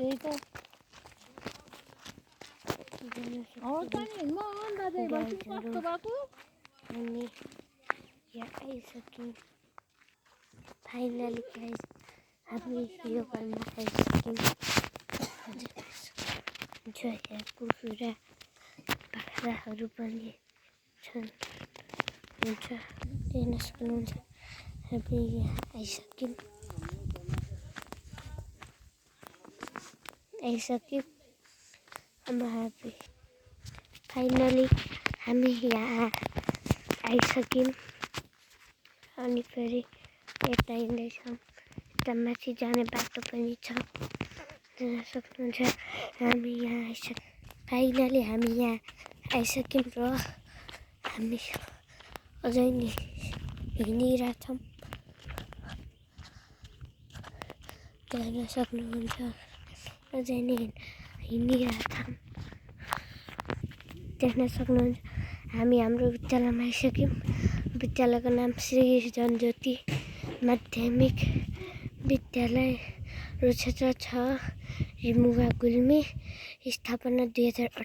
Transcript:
त्यही त हामी यहाँ आइसक्यौँ फाइनली गाइस हामी यो घरमा आइसक्यौँ जो यहाँ कुखुरा बाख्राहरू पनि छन् हुन्छ हेर्न सक्नुहुन्छ हामी यहाँ आइसक्यौँ I'm happy finally हामी यहाँ आइसक्यौँ अनि फेरि यता हिँड्दैछौँ यता माथि जाने बाटो पनि छ हेर्न सक्नुहुन्छ हामी यहाँ आइसक्यौँ फाइनली हामी यहाँ आइसक्यौँ र हामी अझै नि हिँडिरहेछौँ हेर्न सक्नुहुन्छ अझै नै हिँडिरहेछौँ देख्न सक्नुहुन्छ हामी हाम्रो विद्यालयमा आइसक्यौँ विद्यालयको नाम श्री जनज्योति माध्यमिक विद्यालय रोचेचा 6 रिमुगा गुल्मी स्थापना 2018